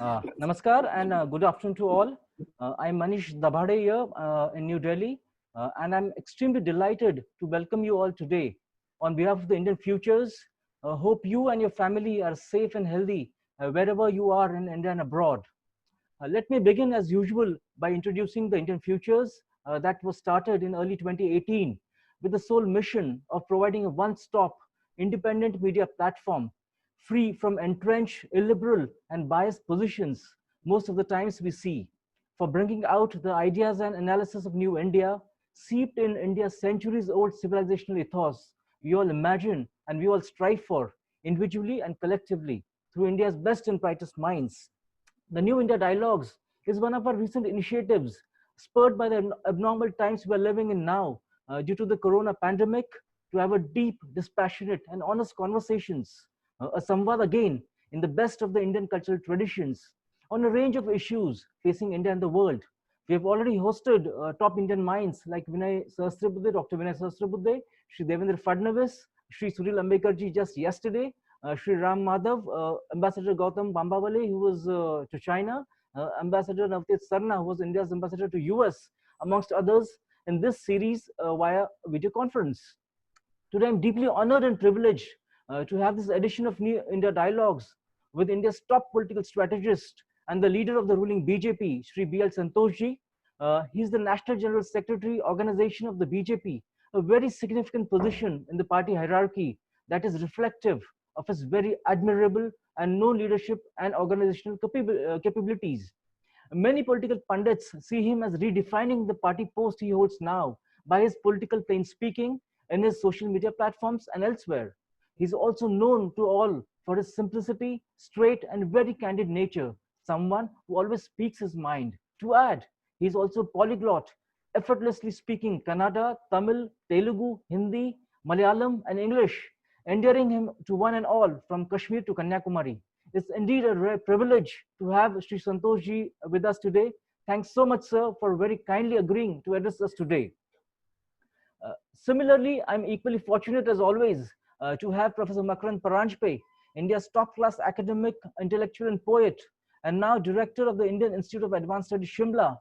Namaskar and good afternoon to all. I'm Manish Dabhade here in New Delhi, and I'm extremely delighted to welcome you all today. On behalf of the Indian Futures, hope you and your family are safe and healthy wherever you are in India and abroad. Let me begin as usual by introducing the Indian Futures that was started in early 2018 with the sole mission of providing a one-stop independent media platform free from entrenched, illiberal and biased positions most of the times we see, for bringing out the ideas and analysis of new India seeped in India's centuries-old civilizational ethos we all imagine and we all strive for individually and collectively through India's best and brightest minds. The New India Dialogues is one of our recent initiatives spurred by the abnormal times we are living in now due to the corona pandemic to have a deep, dispassionate, and honest conversations, a samvad again in the best of the Indian cultural traditions on a range of issues facing India and the world. We have already hosted top Indian minds like Vinay Sahasrabudhe, Dr. Vinay Sahasrabudhe, Sri Devendra Fadnavis, Sri Suril Ambedkarji just yesterday, Sri Ram Madhav, Ambassador Gautam Bambawale, who was to China, Ambassador Navtesh Sarna, who was India's ambassador to US, amongst others, in this series via video conference. Today, I'm deeply honored and privileged to have this edition of New India Dialogues with India's top political strategist and the leader of the ruling BJP, Sri B.L. Santoshji. He's the National General Secretary Organization of the BJP, a very significant position in the party hierarchy that is reflective of his very admirable and known leadership and organizational capabilities. Many political pundits see him as redefining the party post he holds now by his political plain speaking in his social media platforms and elsewhere. He's also known to all for his simplicity, straight, and very candid nature, someone who always speaks his mind. To add, he's also polyglot, effortlessly speaking Kannada, Tamil, Telugu, Hindi, Malayalam, and English, endearing him to one and all from Kashmir to Kanyakumari. It's indeed a rare privilege to have Sri Santoshji with us today. Thanks so much, sir, for very kindly agreeing to address us today. Similarly, I'm equally fortunate as always to have Professor Makarand Paranjpe, India's top-class academic, intellectual, and poet, and now director of the Indian Institute of Advanced Studies, Shimla,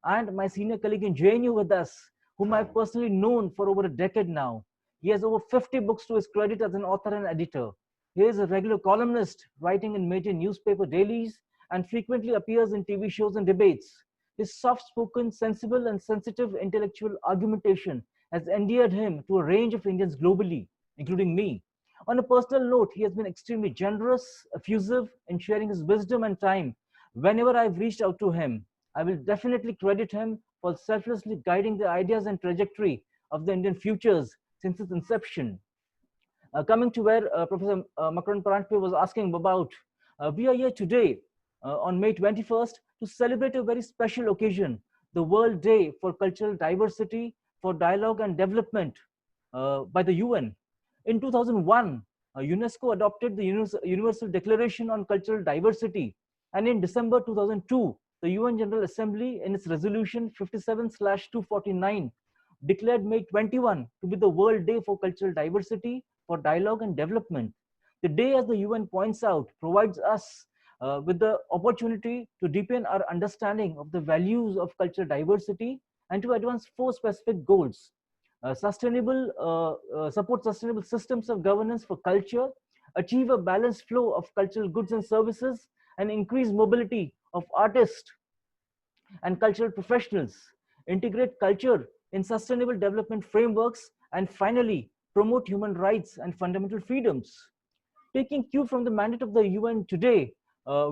and my senior colleague in JNU with us, whom I've personally known for over a decade now. He has over 50 books to his credit as an author and editor. He is a regular columnist, writing in major newspaper dailies, and frequently appears in TV shows and debates. His soft-spoken, sensible, and sensitive intellectual argumentation has endeared him to a range of Indians globally, including me. On a personal note, he has been extremely generous, effusive in sharing his wisdom and time whenever I've reached out to him. I will definitely credit him for selflessly guiding the ideas and trajectory of the Indian futures since its inception. Coming to where Professor Makarand Paranjpe was asking about, we are here today on May 21st to celebrate a very special occasion, the World Day for Cultural Diversity, for Dialogue and Development by the UN. In 2001, UNESCO adopted the Universal Declaration on Cultural Diversity, and in December 2002, the UN General Assembly, in its resolution 57/249, declared May 21 to be the World Day for Cultural Diversity, for Dialogue and Development. The day, as the UN points out, provides us with the opportunity to deepen our understanding of the values of cultural diversity and to advance four specific goals. Support sustainable systems of governance for culture, achieve a balanced flow of cultural goods and services, and increase mobility of artists and cultural professionals, integrate culture in sustainable development frameworks, and finally, promote human rights and fundamental freedoms. Taking cue from the mandate of the UN today,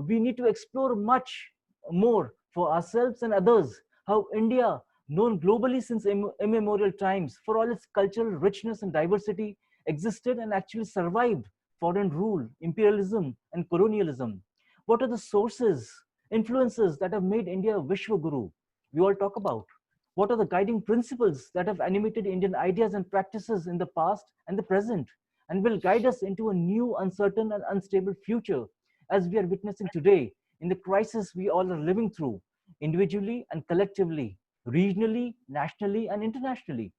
we need to explore much more for ourselves and others how India, known globally since immemorial times for all its cultural richness and diversity, existed and actually survived foreign rule, imperialism, and colonialism. What are the sources, influences that have made India a Vishwa Guru? We all talk about. What are the guiding principles that have animated Indian ideas and practices in the past and the present, and will guide us into a new, uncertain, and unstable future as we are witnessing today in the crisis we all are living through, individually and collectively, regionally, nationally, and internationally?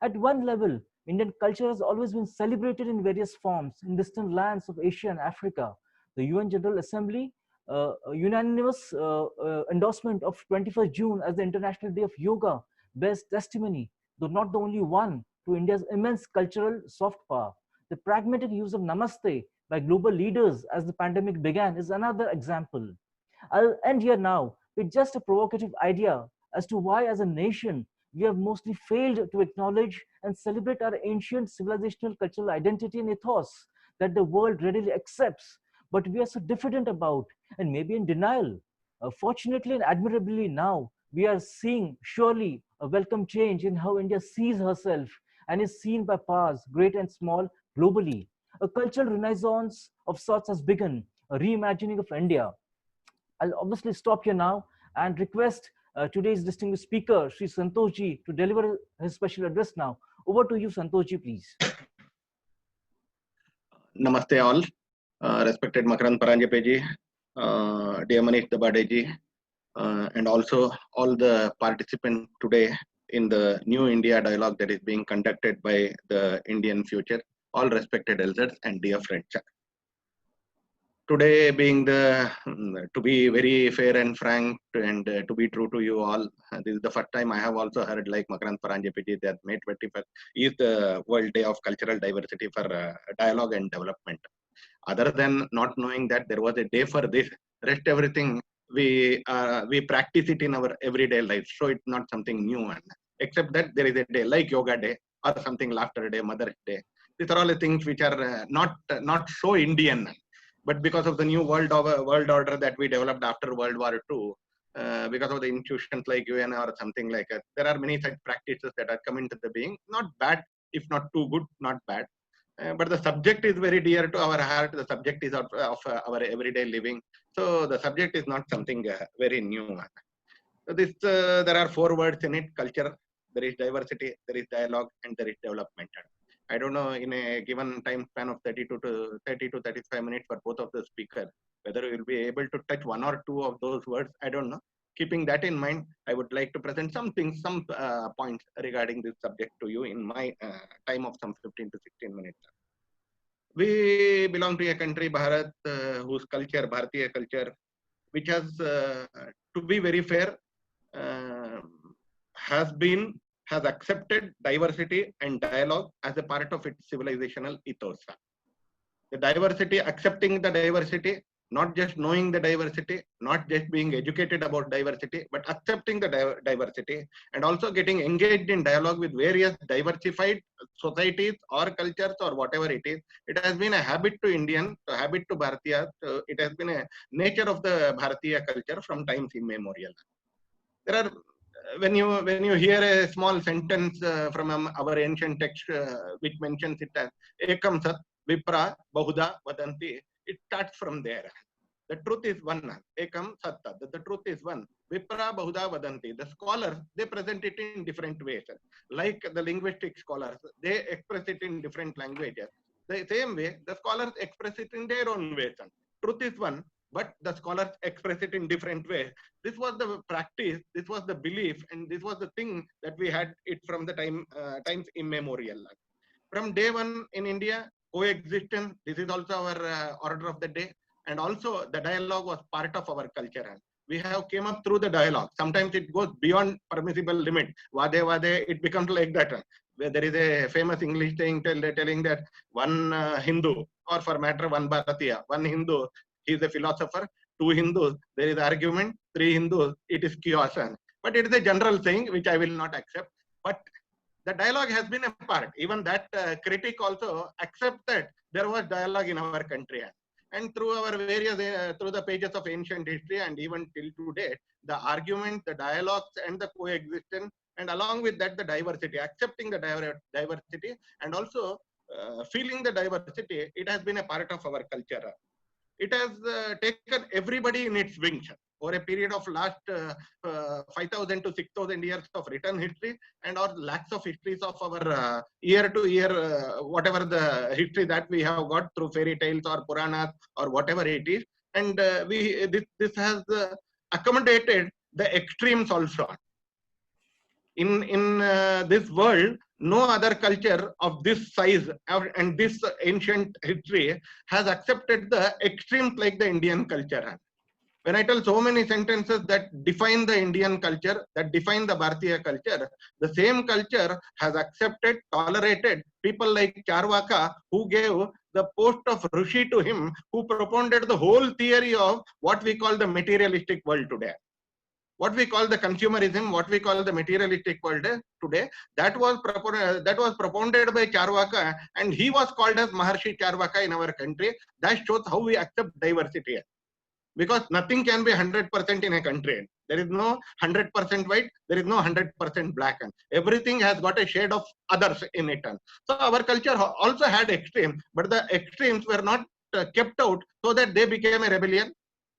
At one level, Indian culture has always been celebrated in various forms in distant lands of Asia and Africa. The UN General Assembly unanimous endorsement of 21st June as the International Day of Yoga bears testimony, though not the only one, to India's immense cultural soft power. The pragmatic use of Namaste by global leaders as the pandemic began is another example. I'll end here now with just a provocative idea as to why, as a nation, we have mostly failed to acknowledge and celebrate our ancient civilizational cultural identity and ethos that the world readily accepts, but we are so diffident about and maybe in denial. Fortunately and admirably now, we are seeing surely a welcome change in how India sees herself and is seen by powers, great and small, globally. A cultural renaissance of sorts has begun, a reimagining of India. I'll obviously stop here now and request today's distinguished speaker, Sri Santoshji, to deliver his special address now. Over to you, Santoshji, please. Namaste all. Respected Makarand Paranjape, dear Manish Dabhade, and also all the participants today in the New India dialogue that is being conducted by the Indian Future, all respected elders and dear friends. Today being to be very fair and frank and to be true to you all, this is the first time I have also heard, like Makarand Paranjape, that May 21st is the World Day of Cultural Diversity for Dialogue and Development. Other than not knowing that there was a day for this, rest everything we practice it in our everyday life. So it's not something new, except that there is a day like Yoga Day or something Laughter Day, Mother's Day. These are all the things which are not so Indian, but because of the new world order that we developed after World War II, because of the institutions like UN or something like that, there are many such practices that are coming to the being. Not bad, if not too good, not bad. But the subject is very dear to our heart. The subject is of our everyday living. So the subject is not something very new. So there are 4 words in it: culture, there is diversity, there is dialogue, and there is development. I don't know, in a given time span of 30 to 35 minutes for both of the speakers, whether we will be able to touch 1 or 2 of those words, I don't know. Keeping that in mind, I would like to present some points regarding this subject to you in my time of some 15 to 16 minutes. We belong to a country, Bharat, whose culture, Bharatiya culture, which has, to be very fair, has accepted diversity and dialogue as a part of its civilizational ethos. The diversity, accepting the diversity, not just knowing the diversity, not just being educated about diversity, but accepting the diversity and also getting engaged in dialogue with various diversified societies or cultures or whatever it is. It has been a habit to Indian, a habit to Bharatiya. It has been a nature of the Bharatiya culture from times immemorial. There are, when you hear a small sentence from our ancient text which mentions it as Ekam Sat Vipra Bahuda Vadanti, it starts from there. The truth is one. Ekam Satta. The truth is one. Vipra Bahuda Vadanti. The scholars, they present it in different ways. Like the linguistic scholars, they express it in different languages. The same way, the scholars express it in their own ways. Truth is one, but the scholars express it in different ways. This was the practice, this was the belief, and this was the thing that we had it from the times immemorial. From day one in India, coexistence, this is also our order of the day. And also the dialogue was part of our culture. We have came up through the dialogue. Sometimes it goes beyond permissible limit. Vade, it becomes like that. Where there is a famous English saying telling that one Hindu, or for matter one Bharatiya, one Hindu, he is a philosopher. 2 Hindus, there is argument. 3 Hindus, it is chaos. But it is a general saying which I will not accept. But the dialogue has been a part. Even that critic also accepts that there was dialogue in our country. And through our various, through the pages of ancient history and even till today, the argument, the dialogues and the coexistence, and along with that, the diversity, accepting the diversity and also feeling the diversity, it has been a part of our culture. It has taken everybody in its wings for a period of last 5,000 to 6,000 years of written history and or lakhs of histories of our year to year, whatever the history that we have got through fairy tales or Puranas or whatever it is. And this has accommodated the extremes also. In this world, no other culture of this size and this ancient history has accepted the extremes like the Indian culture. When I tell so many sentences that define the Indian culture, that define the Bharatiya culture, the same culture has accepted, tolerated people like Charvaka, who gave the post of Rishi to him, who propounded the whole theory of what we call the materialistic world today. What we call the consumerism, what we call the materialistic world today, that was propounded by Charvaka, and he was called as Maharshi Charvaka in our country. That shows how we accept diversity. Because nothing can be 100% in a country. There is no 100% white, there is no 100% black. Everything has got a shade of others in it. So our culture also had extremes, but the extremes were not kept out so that they became a rebellion.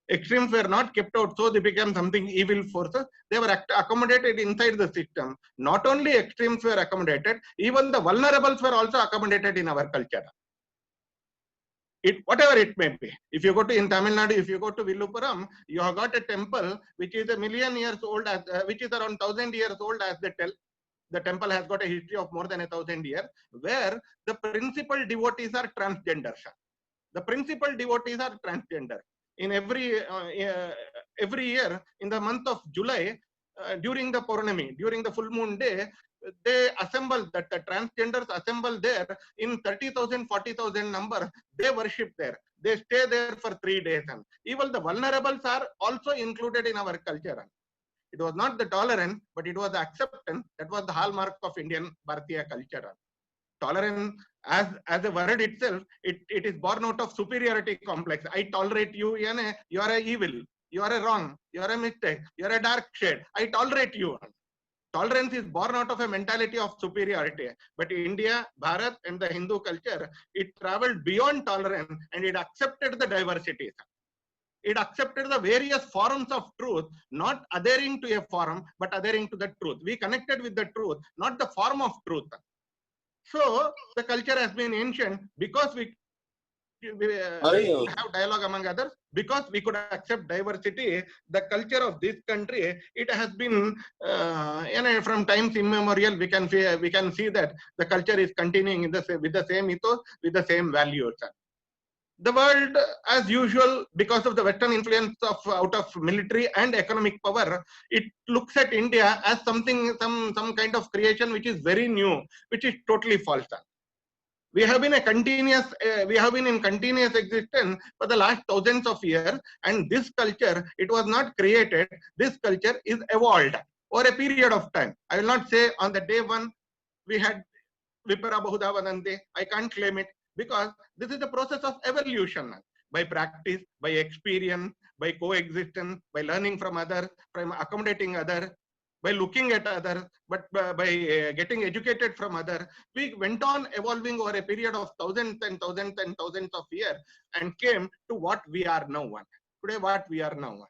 Extremes were not kept out so they became something evil forces. They were accommodated inside the system. Not only extremes were accommodated, even the vulnerables were also accommodated in our culture. Whatever it may be. If you go to in Tamil Nadu, if you go to Villupuram, you have got a temple which is 1,000,000 years old, which is around 1,000 years old as they tell. The temple has got a history of more than 1,000 years, where the principal devotees are transgenders. The principal devotees are transgender. In every year, in the month of July, during the Purnami, during the full moon day, they assemble, that the transgenders assemble there in 30,000, 40,000 number. They worship there. They stay there for 3 days. And even the vulnerables are also included in our culture. It was not the tolerance, but it was the acceptance. That was the hallmark of Indian Bharatiya culture. Tolerance, as a word itself, it is born out of superiority complex. I tolerate you, you are a evil, you are a wrong, you are a mistake, you are a dark shade. I tolerate you. Tolerance is born out of a mentality of superiority. But India, Bharat, and the Hindu culture, it traveled beyond tolerance and it accepted the diversities. It accepted the various forms of truth, not adhering to a form, but adhering to the truth. We connected with the truth, not the form of truth. So the culture has been ancient because we have dialogue among others, because we could accept diversity. The culture of this country, it has been from times immemorial. We can see that the culture is continuing with the same ethos, with the same values. The world, as usual, because of the Western influence out of military and economic power, it looks at India as something, some kind of creation which is very new, which is totally false. We have been in continuous existence for the last thousands of years, and this culture, it was not created. This culture is evolved over a period of time. I will not say on the day one we had Vipara Bahuda Vadanti. I can't claim it, because this is a process of evolution, by practice, by experience, by coexistence, by learning from others, from accommodating others, by looking at others, but by getting educated from others. We went on evolving over a period of thousands and thousands and thousands of years, and came to what we are now. Today, what we are now.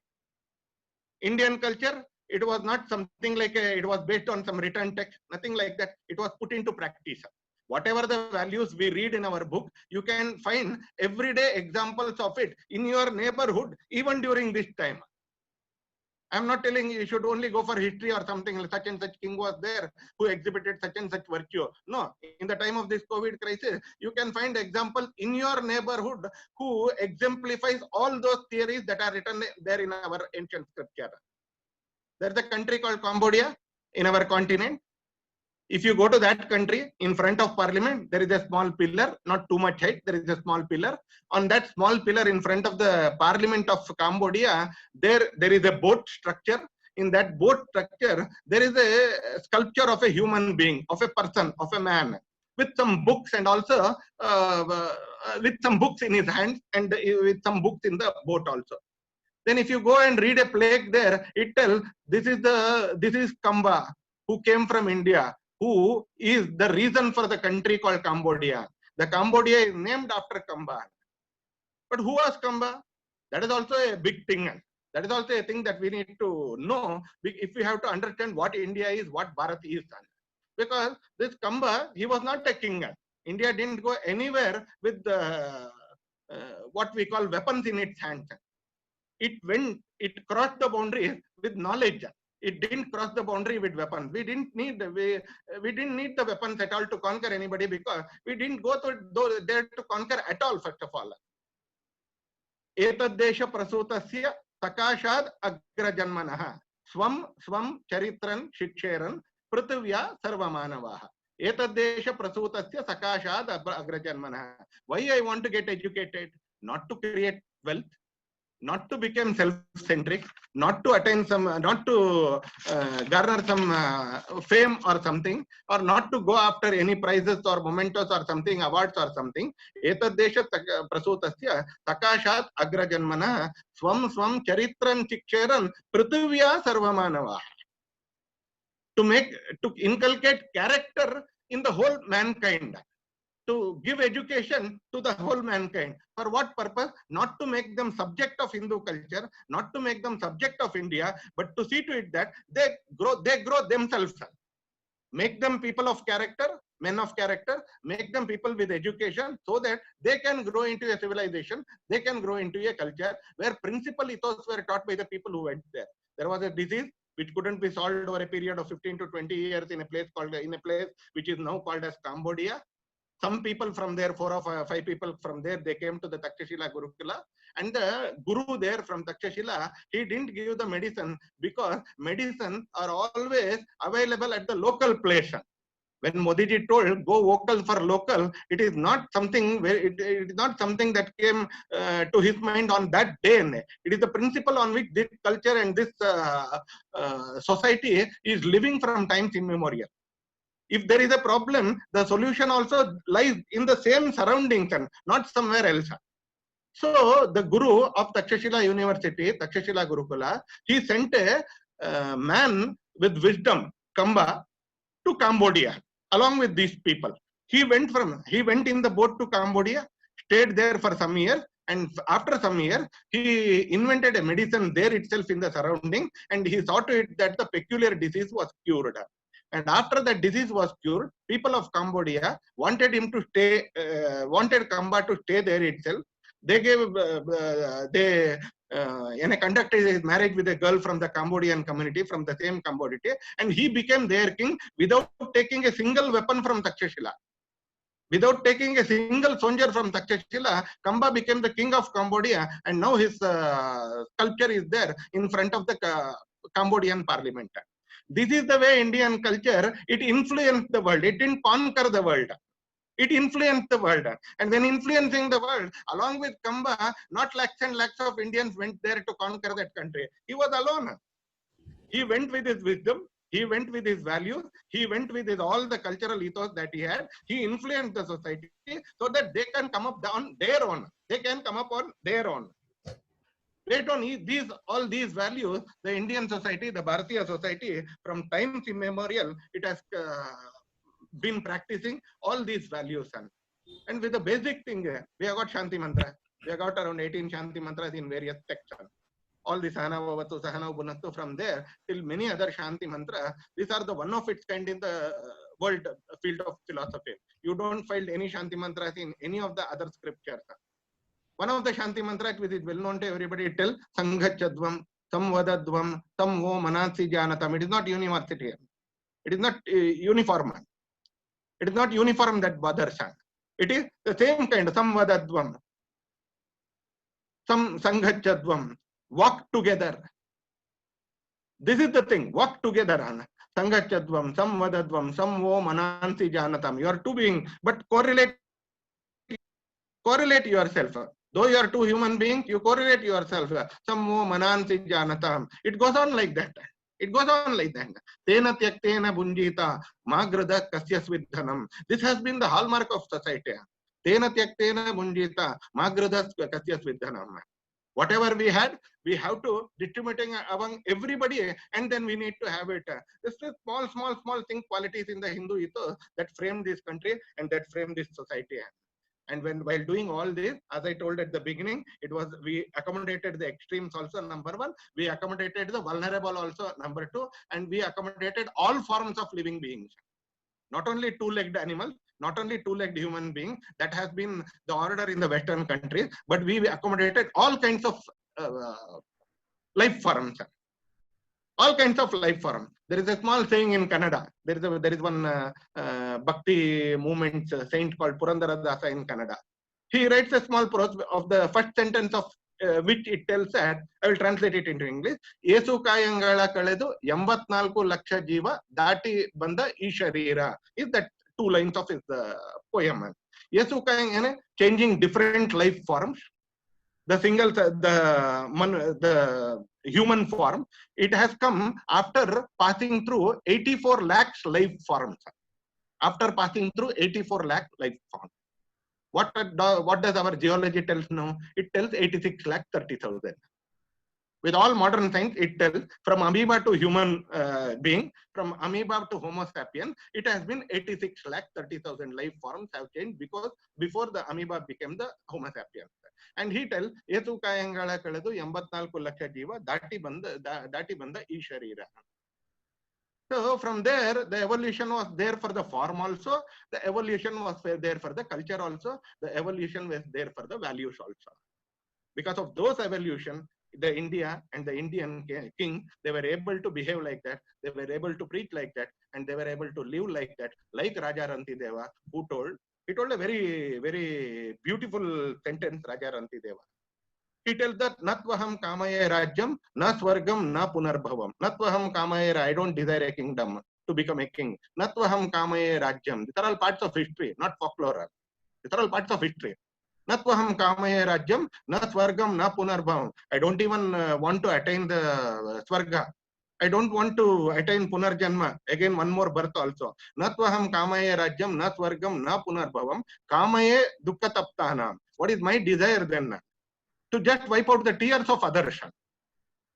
Indian culture, it was not something like it was based on some written text, nothing like that. It was put into practice. Whatever the values we read in our book, you can find everyday examples of it in your neighborhood, even during this time. I'm not telling you should only go for history or something. Such and such king was there who exhibited such and such virtue. No, in the time of this COVID crisis, you can find examples in your neighborhood who exemplifies all those theories that are written there in our ancient scripture. There's a country called Cambodia in our continent. If you go to that country, in front of parliament, there is a small pillar, not too much height, there is a small pillar. On that small pillar in front of the parliament of Cambodia, there is a boat structure. In that boat structure, there is a sculpture of a human being, of a person, of a man, with some books, and also with some books in his hands, and with some books in the boat also. Then if you go and read a plaque there, it tells this is Kamba, who came from India, who is the reason for the country called Cambodia. The Cambodia is named after Kamba. But who was Kamba? That is also a big thing. That is also a thing that we need to know if we have to understand what India is, what Bharat is. Because this Kamba, he was not a king. India didn't go anywhere with what we call weapons in its hands. It crossed the boundary with knowledge. It didn't cross the boundary with weapons. We didn't need the weapons at all to conquer anybody, because we didn't go there to conquer at all. First of all, etad desha prasutasya sakashad agrajanmanah swam swam charitran shiksheran prithivya sarvamanavaha. Etadesha prasutasya sakashad agrajanmanah. Why I want to get educated? Not to create wealth, not to become self-centric, not to attain some, not to garner some fame or something, or not to go after any prizes or mementos or something, awards or something. Etadesha prasutasya sakashat agrajanmana swam swam charitran chiksheran prithivya sarvamanava. To inculcate character in the whole mankind, to give education to the whole mankind. For what purpose? Not to make them subject of Hindu culture, not to make them subject of India, but to see to it that they grow themselves. Make them people of character, men of character, make them people with education, so that they can grow into a civilization, they can grow into a culture where principal ethos were taught by the people who went there. There was a disease which couldn't be solved over a period of 15 to 20 years in a place which is now called as Cambodia. Some people from there, 4 or 5 people from there, they came to the Takshashila Gurukula, and the guru there from Takshashila, he didn't give the medicine because medicine are always available at the local place. When Modi ji told go vocal for local, it is not something it is not something that came to his mind on that day. It is the principle on which this culture and this society is living from times immemorial. If there is a problem, the solution also lies in the same surroundings and not somewhere else. So the guru of Takshashila University, Takshashila Gurukula, he sent a man with wisdom, Kamba, to Cambodia along with these people. He went in the boat to Cambodia, stayed there for some years, and after some years, he invented a medicine there itself in the surrounding, and he saw to it that the peculiar disease was cured. And after that disease was cured, people of Cambodia wanted him to stay, wanted Kamba to stay there itself. They gave, conducted his marriage with a girl from the Cambodian community, from the same Cambodia, and he became their king without taking a single weapon from Takshashila. Without taking a single soldier from Takshashila, Kamba became the king of Cambodia, and now his sculpture is there in front of the Cambodian parliament. This is the way Indian culture, it influenced the world. It didn't conquer the world. It influenced the world. And when influencing the world, along with Kamba, not lakhs and lakhs of Indians went there to conquer that country. He was alone. He went with his wisdom. He went with his values. He went with all the cultural ethos that he had. He influenced the society so that they can come up on their own. They can come up on their own. Based on all these values, the Indian society, the Bharatiya society, from times immemorial, it has been practicing all these values. And with the basic thing, we have got Shanti Mantra. We have got around 18 Shanti Mantras in various sections. All the Sahana Bhavatu, Sahana Bhunattu, from there till many other Shanti Mantras. These are the one of its kind in the world field of philosophy. You don't find any Shanti Mantras in any of the other scriptures. One of the Shanti Mantras which is well known to everybody, tell Sanghachadvam, Samvadadvam, Samvo Manasi Janatam. It is not university. It is not uniform. It is not uniform that bothers. It is the same kind, Samvadadvam, Sam Sanghachadvam. Walk together. This is the thing. Walk together. Sanghachadvam, Samvadadvam, Samvo Manasi Janatam. You are two beings, but correlate yourself. Though you are two human beings, you correlate yourself. Sammo manansi janatam. It goes on like that. It goes on like that. Tena tyaktena bunjita magrada kasyasvidhanam. This has been the hallmark of society. Tena tyaktena bunjita magrada kasyasvidhanam. Whatever we had, we have to distribute among everybody, and then we need to have it. This is small thing, qualities in the Hindu ethos that frame this country and that frame this society. And while doing all this, as I told at the beginning, we accommodated the extremes also, number one. We accommodated the vulnerable also, number two. And we accommodated all forms of living beings. Not only two-legged animals, not only two-legged human beings. That has been the order in the Western countries. But we accommodated all kinds of life forms. All kinds of life forms. There is a small saying in Canada. There is one Bhakti movement saint called Purandara Dasa in Canada. He writes a small prose of the first sentence of which it tells that, I will translate it into English. Yesu kayangala kaledu 84 laksha jeeva dati banda ee sharira is that 2 lines of his poem. Yesu kayangane changing different life forms. The human form, it has come after passing through 84 lakhs life forms. After passing through 84 lakh life forms. What does our geology tells now? It tells 86 lakh 30,000. With all modern science, it tells from amoeba to human being, from amoeba to Homo sapiens, it has been 86 lakh 30,000 life forms have changed because before the amoeba became the Homo sapiens. And he tells, Yesu kayangala kaledu 84 laksha jeeva dati banda ee sharira. So from there, the evolution was there for the form also, the evolution was there for the culture also, the evolution was there for the values also. Because of those evolution, the India and the Indian king, they were able to behave like that, they were able to preach like that, and they were able to live like that, like Raja Rantideva, who he told a very, very beautiful sentence, Raja Rantideva. He tells that Natvaham kamaye rajyam, na swargam, na punarbhavam. Natvaham kamaye, I don't desire a kingdom to become a king. Natvaham kamaye rajyam. These are all parts of history, not folklore. These are all parts of history. Natvaham kamaye rajyam, na swargam, na punarbhavam. I don't even want to attain the swarga. I don't want to attain punarjanma. Again, one more birth also. Natvaham kamaye rajyam, na swargam, na punarbhavam. Kamaye dukkha taptanam. What is my desire then? To just wipe out the tears of others.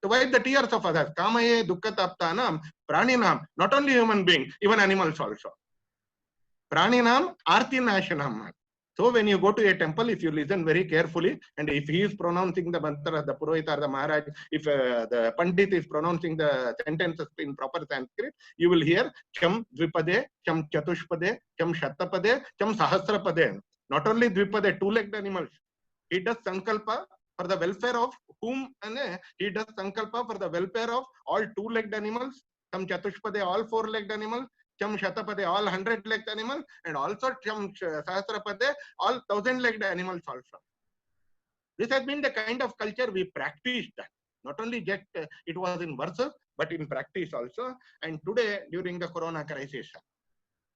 To wipe the tears of others. Kamaye dukkha taptanam praninam. Not only human beings, even animals also. Praninam arti nashanam. So when you go to a temple, if you listen very carefully, and if he is pronouncing the mantra, the Purohita or the Maharaj, if the Pandit is pronouncing the sentences in proper Sanskrit, you will hear Cham Dvipade, Cham Chatushpade, Cham Shattapade, Cham Sahasrapade. Not only Dvipade, 2-legged animals. He does sankalpa for the welfare of whom, and he does sankalpa for the welfare of all 2-legged animals, Cham Chatushpade, all 4-legged animals, Cham Shatapade, all 100-legged animals, and also Cham Sahasrapade, all 1,000-legged animals also. This has been the kind of culture we practiced. Not only just it was in verses, but in practice also. And today, during the Corona crisis,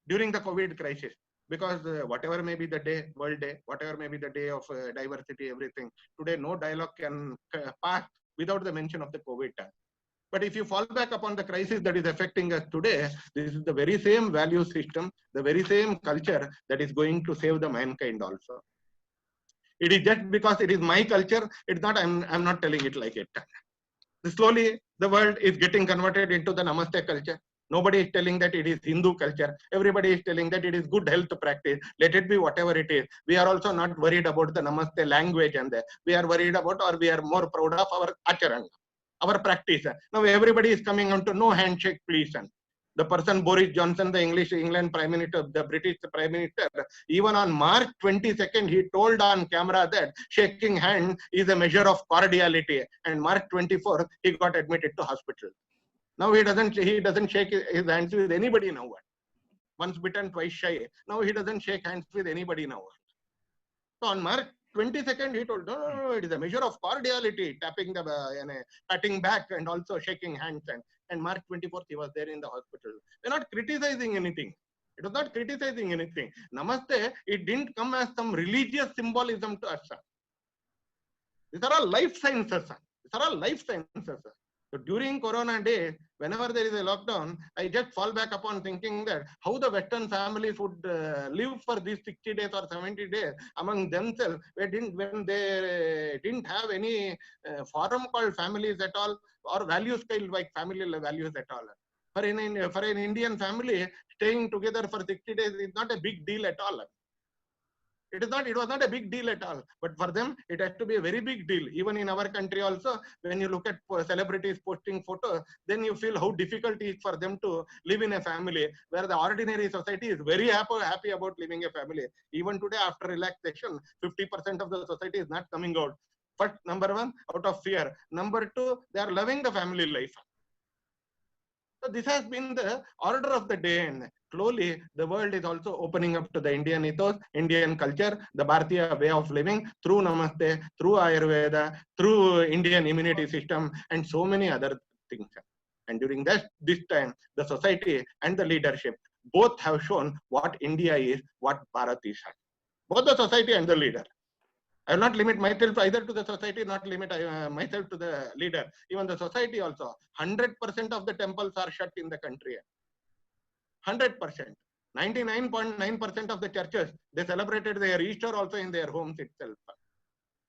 during the COVID crisis, because whatever may be the day, World Day, whatever may be the day of diversity, everything, today no dialogue can pass without the mention of the COVID. But if you fall back upon the crisis that is affecting us today, this is the very same value system, the very same culture that is going to save the mankind also. It is just because it is my culture, it's not, I'm not telling it like it. Slowly, the world is getting converted into the Namaste culture. Nobody is telling that it is Hindu culture. Everybody is telling that it is good health practice. Let it be whatever it is. We are also not worried about the Namaste language, and we are worried about, or we are more proud of our acharanga, our practice. Now everybody is coming on to no handshake, please. The person Boris Johnson, the England Prime Minister, the British Prime Minister, even on March 22nd, he told on camera that shaking hands is a measure of cordiality. And March 24th, he got admitted to hospital. Now he doesn't shake his hands with anybody now. Once bitten, twice shy. Now he doesn't shake hands with anybody now. So on March 22nd, he told, no, it is a measure of cordiality, tapping the, patting back and also shaking hands. And March 24th, he was there in the hospital. We're not criticizing anything. It was not criticizing anything. Namaste, it didn't come as some religious symbolism to us. These are all life sciences. These are all life sciences. So during Corona days, whenever there is a lockdown, I just fall back upon thinking that how the Western families would live for these 60 days or 70 days among themselves, when they didn't have any forum called families at all, or value scale like family values at all. For an Indian family, staying together for 60 days is not a big deal at all. It was not a big deal at all. But for them, it has to be a very big deal. Even in our country also, when you look at celebrities posting photos, then you feel how difficult it is for them to live in a family, where the ordinary society is very happy about living a family. Even today, after relaxation, 50% of the society is not coming out. First, number one, out of fear. Number two, they are loving the family life. So this has been the order of the day, and slowly the world is also opening up to the Indian ethos, Indian culture, the Bharatiya way of living through Namaste, through Ayurveda, through Indian immunity system, and so many other things. And during this time, the society and the leadership both have shown what India is, what Bharat is. Both the society and the leader. I will not limit myself either to the society, not limit myself to the leader. Even the society also, 100% of the temples are shut in the country. 100%. 99.9% of the churches, they celebrated their Easter also in their homes itself.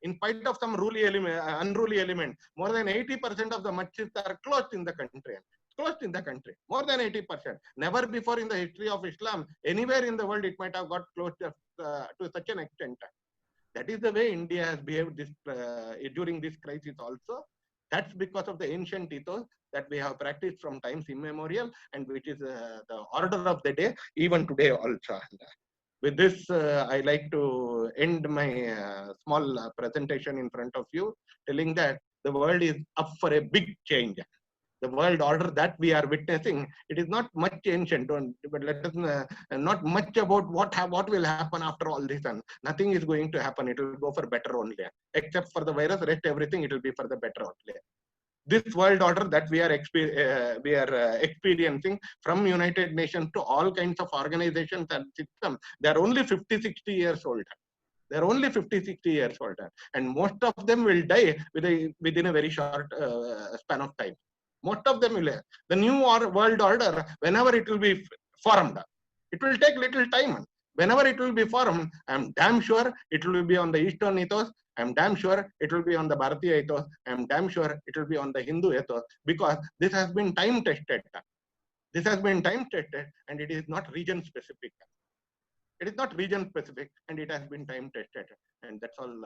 In spite of some unruly element, more than 80% of the masjids are closed in the country. Closed in the country, more than 80%. Never before in the history of Islam, anywhere in the world, it might have got closed to such an extent. That is the way India has behaved during this crisis also. That's because of the ancient ethos that we have practiced from times immemorial, and which is the order of the day even today also. With this, I like to end my small presentation in front of you, telling that the world is up for a big change. The world order that we are witnessing, it is not much ancient, but let us not much about what will happen after all this, and nothing is going to happen. It will go for better only, except for the virus. Rest everything, it will be for the better only. This world order that we are experiencing, from United Nations to all kinds of organizations and systems, they are only 50, 60 years old. They're only 50, 60 years old, and most of them will die within a very short span of time. Most of them will. The new world order, whenever it will be formed, it will take little time. Whenever it will be formed, I'm damn sure it will be on the Eastern ethos. I'm damn sure it will be on the Bharatiya ethos. I'm damn sure it will be on the Hindu ethos, because this has been time tested. This has been time tested, and it is not region specific. It is not region specific, and it has been time tested. And that's all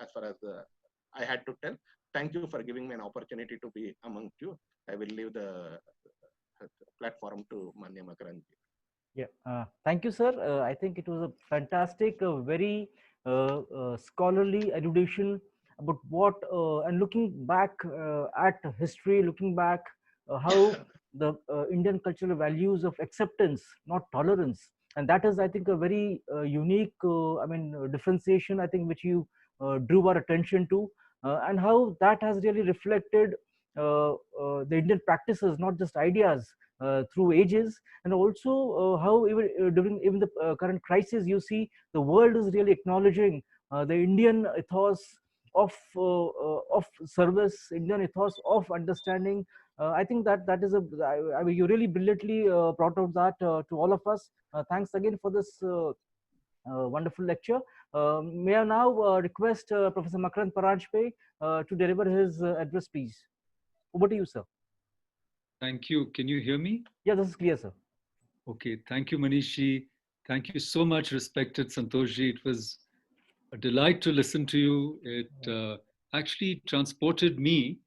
as far as I had to tell. Thank you for giving me an opportunity to be amongst you. I will leave the platform to Manya Makaranji. Yeah, thank you, sir. I think it was a fantastic, very scholarly erudition about what, and looking back at history, looking back how the Indian cultural values of acceptance, not tolerance, and that is, I think, a very unique, differentiation, I think, which you drew our attention to, and how that has really reflected the Indian practices, not just ideas, through ages, and also how even during even the current crisis, you see the world is really acknowledging the Indian ethos of service, Indian ethos of understanding. I think that is I mean, you really brilliantly brought out that to all of us. Thanks again for this wonderful lecture. May I now request Professor Makarand Paranjpe to deliver his address, please. Over to you, sir. Thank you. Can you hear me? Yeah, this is clear, sir. Okay. Thank you, Manishi. Thank you so much, respected Santoshji. It was a delight to listen to you. It actually transported me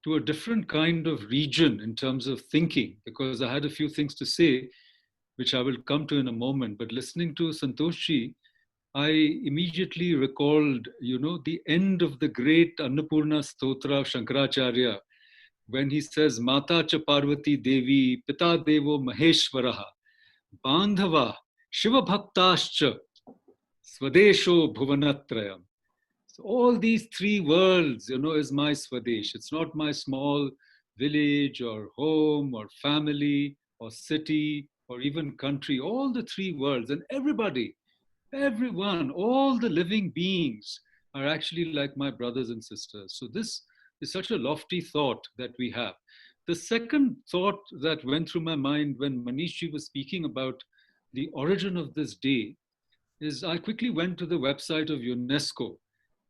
to a different kind of region in terms of thinking, because I had a few things to say, which I will come to in a moment. But listening to Santoshji, I immediately recalled, the end of the great Annapurna Stotra of Shankaracharya, when he says, Mata cha Parvati Devi, Pita Devo Maheshwaraha, Bandhava, Shiva Bhaktascha, Swadesho Bhuvanatrayam. So all these three worlds, is my Swadesh. It's not my small village or home or family or city or even country. All the three worlds, and everyone, all the living beings are actually like my brothers and sisters. So this is such a lofty thought that we have. The second thought that went through my mind when Manishji was speaking about the origin of this day is I quickly went to the website of UNESCO,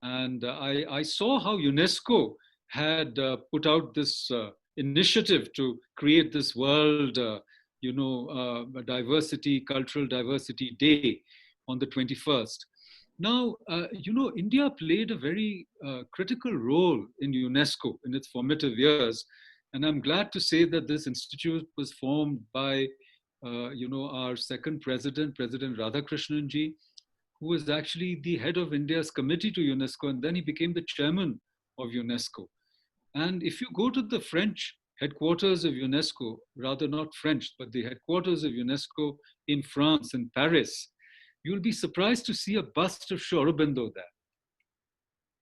and I saw how UNESCO had put out this initiative to create this world, diversity, cultural diversity day on the 21st. Now, India played a very critical role in UNESCO in its formative years. And I'm glad to say that this institute was formed by, our second president, President Radhakrishnan-ji, who was actually the head of India's committee to UNESCO, and then he became the chairman of UNESCO. And if you go to the French headquarters of UNESCO, rather not French, but the headquarters of UNESCO in France, in Paris, you'll be surprised to see a bust of Sri Aurobindo there.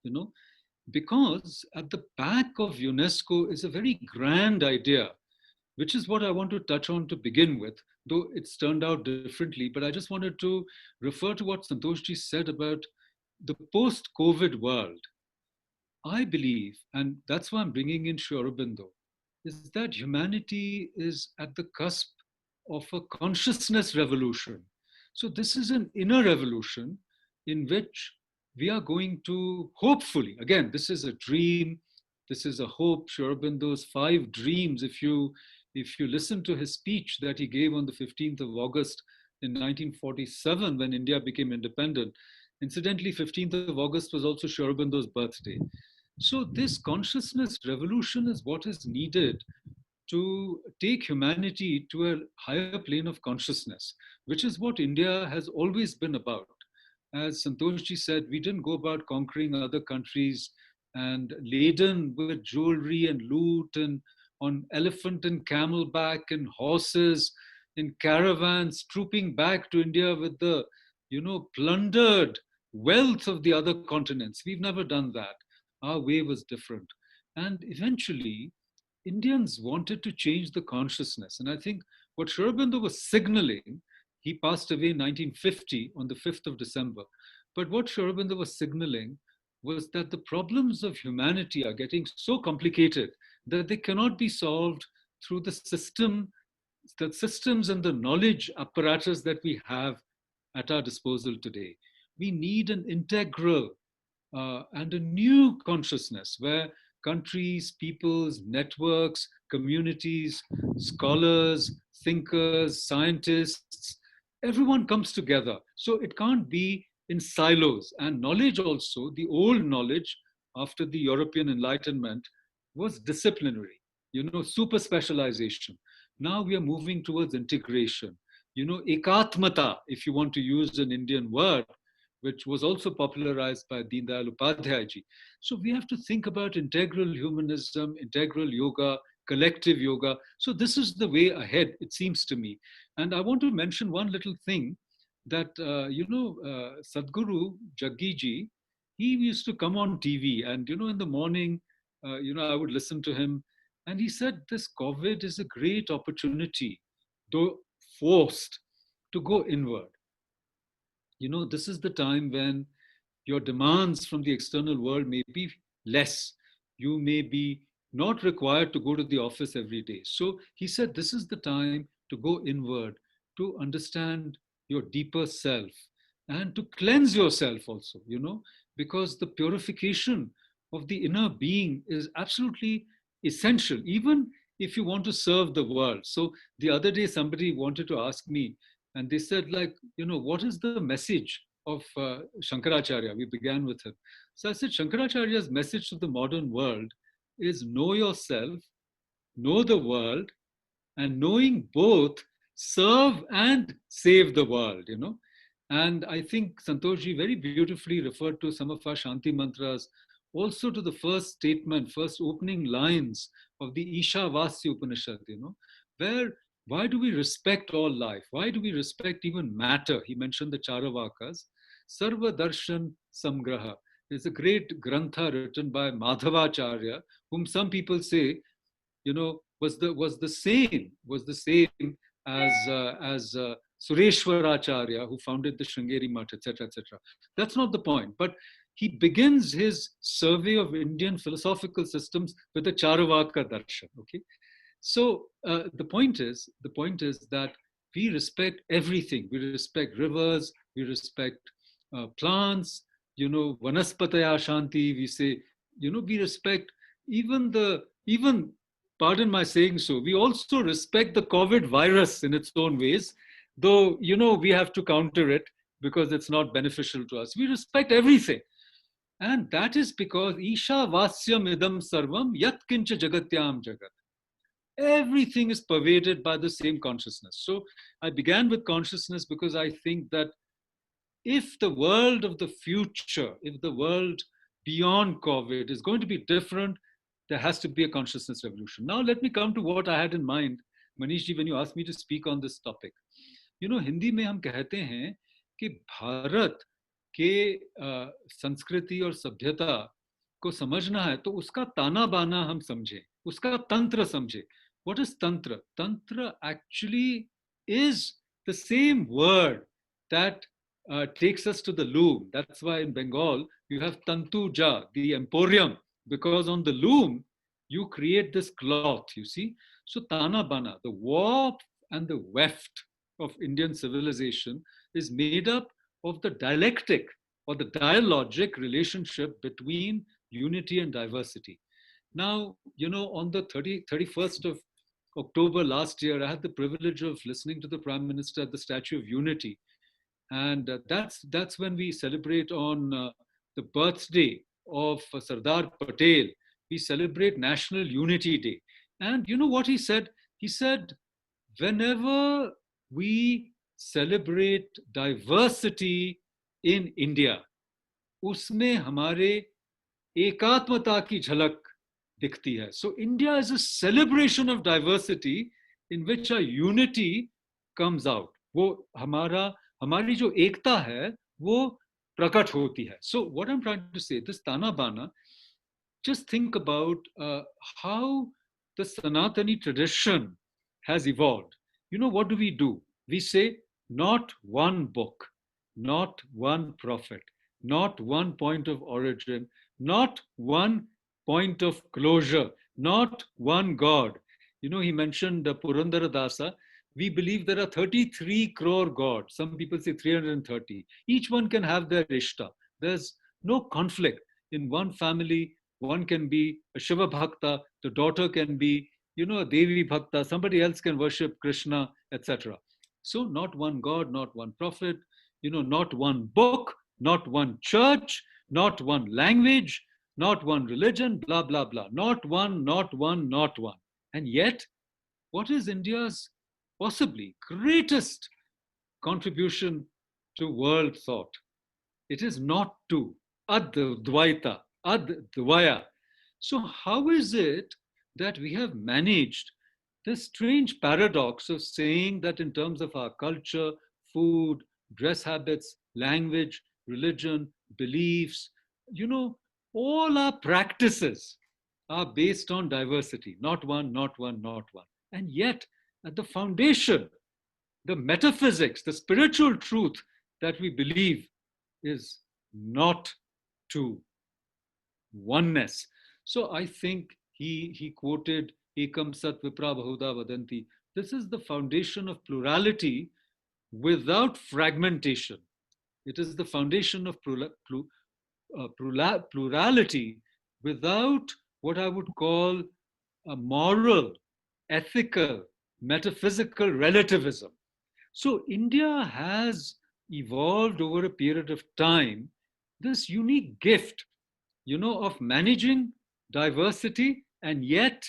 You know, because at the back of UNESCO is a very grand idea, which is what I want to touch on to begin with, though it's turned out differently. But I just wanted to refer to what Santoshji said about the post-COVID world. I believe, and that's why I'm bringing in Sri Aurobindo, is that humanity is at the cusp of a consciousness revolution. So this is an inner revolution in which we are going to, hopefully, again, this is a dream, this is a hope. Sri Aurobindo's 5 dreams, if you listen to his speech that he gave on the 15th of August in 1947 when India became independent. Incidentally, 15th of August was also Sri Aurobindo's birthday. So this consciousness revolution is what is needed to take humanity to a higher plane of consciousness, which is what India has always been about. As Santoshji said, we didn't go about conquering other countries and laden with jewelry and loot and on elephant and camelback and horses in caravans trooping back to India with the, plundered wealth of the other continents. We've never done that. Our way was different. And eventually, Indians wanted to change the consciousness. And I think what Sri Aurobindo was signaling, he passed away in 1950 on the 5th of December. But what Sri Aurobindo was signaling was that the problems of humanity are getting so complicated that they cannot be solved through the systems and the knowledge apparatus that we have at our disposal today. We need an integral and a new consciousness where countries, peoples, networks, communities, scholars, thinkers, scientists, everyone comes together. So it can't be in silos. And knowledge also, the old knowledge after the European Enlightenment was disciplinary, super specialization. Now we are moving towards integration. Ekatmata, if you want to use an Indian word, which was also popularized by Deen Dayal Upadhyay ji. So we have to think about integral humanism, integral yoga, collective yoga. So this is the way ahead, it seems to me. And I want to mention one little thing that, Sadhguru Jaggi ji, he used to come on TV and, in the morning, I would listen to him. And he said, this COVID is a great opportunity, though forced, to go inward. This is the time when your demands from the external world may be less. You may be not required to go to the office every day. So he said, this is the time to go inward, to understand your deeper self and to cleanse yourself also, because the purification of the inner being is absolutely essential, even if you want to serve the world. So the other day, somebody wanted to ask me, and they said, what is the message of Shankaracharya? We began with him. So I said, Shankaracharya's message to the modern world is know yourself, know the world, and knowing both, serve and save the world, And I think Santoshji very beautifully referred to some of our Shanti mantras, also to the first statement, first opening lines of the Ishavasya Upanishad, where why do we respect all life? Why do we respect even matter? He mentioned the Charavakas. Sarva Darshan Samgraha is a great grantha written by Madhavacharya, whom some people say, was the same as Sureshwaracharya, who founded the Sringeri Mutt, etc., etc. That's not the point. But he begins his survey of Indian philosophical systems with the Charavaka Darshan. Okay. So the point is that we respect everything. We respect rivers, we respect plants, Vanaspataya Shanti, we say, we respect even, pardon my saying so, we also respect the COVID virus in its own ways, though, we have to counter it because it's not beneficial to us. We respect everything. And that is because Isha Vasyam Idam Sarvam Yat Kincha Jagatyam Jagat. Everything is pervaded by the same consciousness. So I began with consciousness because I think that if the world of the future, if the world beyond COVID is going to be different, there has to be a consciousness revolution. Now, let me come to what I had in mind, Manish ji, when you asked me to speak on this topic. You know, Hindi में हम कहते हैं कि भारत के संस्कृति और सभ्यता को समझना है तो उसका ताना बाना हम समझें, उसका तंत्र समझें. What is tantra? Tantra actually is the same word that takes us to the loom. That's why in Bengal you have Tantuja, the emporium, because on the loom you create this cloth, you see. So Tana Bana, the warp and the weft of Indian civilization is made up of the dialectic or the dialogic relationship between unity and diversity. Now, you know, on the 31st of October last year, I had the privilege of listening to the Prime Minister at the Statue of Unity. And that's when we celebrate on the birthday of Sardar Patel. We celebrate National Unity Day. And you know what he said? He said, whenever we celebrate diversity in India, उसमें हमारे एकात्मता की झलक दिखती है. So India is a celebration of diversity in which a unity comes out. वो हमारी जो एकता है वो प्रकट होती है. So what I'm trying to say, this Tana Bana, just think about how the Sanatani tradition has evolved. You know, what do? We say, not one book, not one prophet, not one point of origin, not one point of closure, not one God. You know, he mentioned Purandara Dasa. We believe there are 33 crore gods. Some people say 330. Each one can have their Ishta. There's no conflict. In one family, one can be a Shiva Bhakta, the daughter can be, you know, a Devi Bhakta, somebody else can worship Krishna, etc. So not one God, not one prophet, you know, not one book, not one church, not one language, not one religion, blah, blah, blah. Not one, not one, not one. And yet, what is India's possibly greatest contribution to world thought? It is not two. Advaita, Advaya. So how is it that we have managed this strange paradox of saying that in terms of our culture, food, dress habits, language, religion, beliefs, you know, all our practices are based on diversity, not one, not one, not one. And yet, at the foundation, the metaphysics, the spiritual truth that we believe is not two. Oneness. So I think he quoted Ekam Sat Vipra Bahuda Vadanti. This is the foundation of plurality without fragmentation. It is the foundation of plurality without what I would call a moral, ethical, metaphysical relativism. So India has evolved over a period of time this unique gift, you know, of managing diversity and yet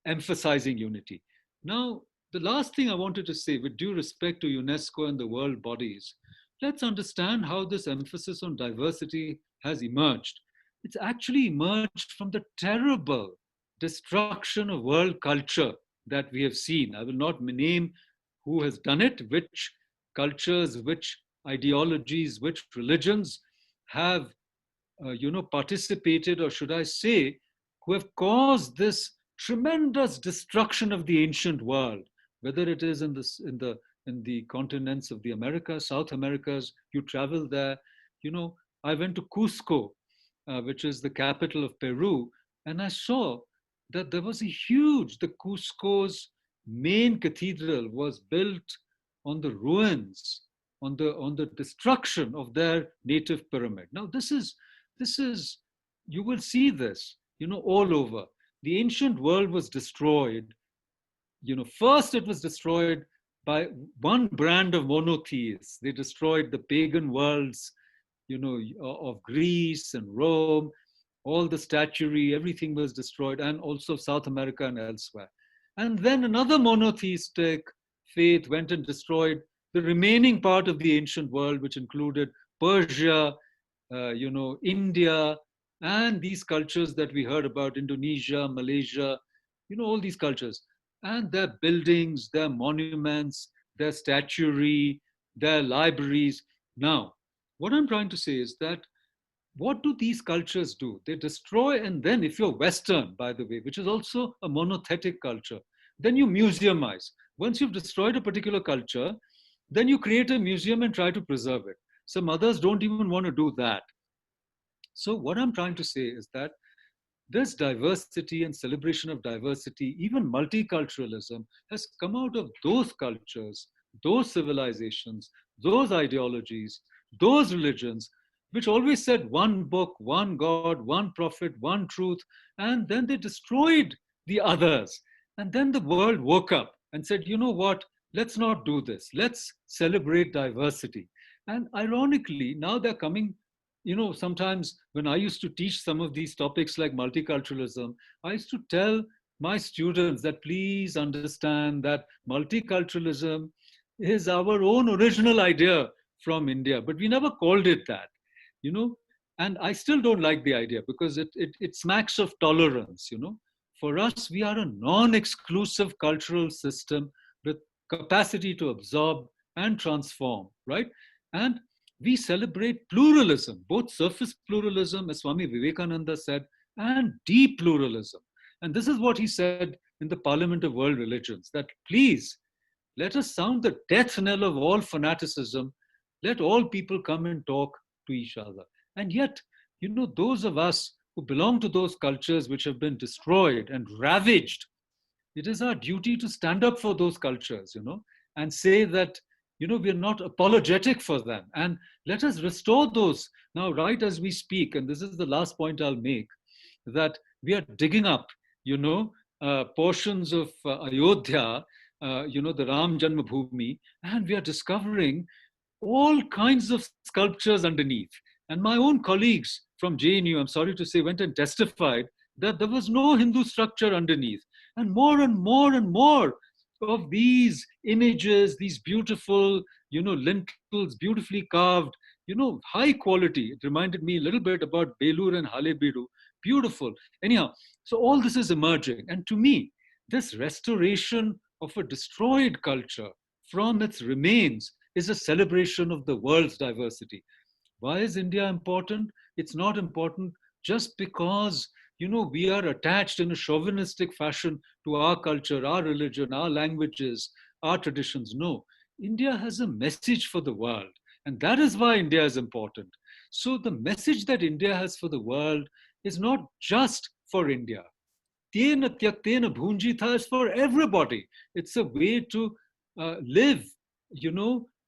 emphasizing unity. Now, the last thing I wanted to say, with due respect to UNESCO and the world bodies, let's understand how this emphasis on diversity has emerged. It's actually emerged from the terrible destruction of world culture that we have seen. I will not name who has done it, which cultures, which ideologies, which religions have participated, or should I say, who have caused this tremendous destruction of the ancient world, whether it is in the continents of the Americas, South Americas. You travel there. You know, I went to Cusco, which is the capital of Peru, and I saw that there was the Cusco's main cathedral was built on the ruins, on the destruction of their native pyramid. Now, this is, you will see this, you know, all over. The ancient world was destroyed. You know, first it was destroyed by one brand of monotheists. They destroyed the pagan worlds, you know, of Greece and Rome. All the statuary, everything was destroyed, and also South America and elsewhere. And then another monotheistic faith went and destroyed the remaining part of the ancient world, which included Persia, India, and these cultures that we heard about, Indonesia, Malaysia, all these cultures, and their buildings, their monuments, their statuary, their libraries. Now, what I'm trying to say is that what do these cultures do? They destroy, and then if you're Western, by the way, which is also a monothetic culture, then you museumize. Once you've destroyed a particular culture, then you create a museum and try to preserve it. Some others don't even want to do that. So, what I'm trying to say is that this diversity and celebration of diversity, even multiculturalism, has come out of those cultures, those civilizations, those ideologies, those religions, which always said one book, one God, one prophet, one truth, and then they destroyed the others. And then the world woke up and said, you know what? Let's not do this. Let's celebrate diversity. And ironically, now they're coming, sometimes when I used to teach some of these topics like multiculturalism, I used to tell my students that please understand that multiculturalism is our own original idea from India, but we never called it that, you know. And I still don't like the idea because it smacks of tolerance, For us, we are a non-exclusive cultural system with capacity to absorb and transform, right? And we celebrate pluralism, both surface pluralism, as Swami Vivekananda said, and deep pluralism. And this is what he said in the Parliament of World Religions, that please, let us sound the death knell of all fanaticism. Let all people come and talk to each other. And yet, those of us who belong to those cultures which have been destroyed and ravaged, it is our duty to stand up for those cultures, and say that, we're not apologetic for them. And let us restore those now, right as we speak. And this is the last point I'll make, that we are digging up, portions of Ayodhya, the Ram Janmabhoomi, and we are discovering all kinds of sculptures underneath. And my own colleagues from JNU, I'm sorry to say, went and testified that there was no Hindu structure underneath. And more and more and more of these images, these beautiful, lintels, beautifully carved, high quality. It reminded me a little bit about Belur and Halebeedu. Beautiful. Anyhow, so all this is emerging. And to me, this restoration of a destroyed culture from its remains is a celebration of the world's diversity. Why is India important? It's not important just because, we are attached in a chauvinistic fashion to our culture, our religion, our languages, our traditions. No, India has a message for the world. And that is why India is important. So the message that India has for the world is not just for India. Tena tyaktena bhunjitha is for everybody. It's a way to live,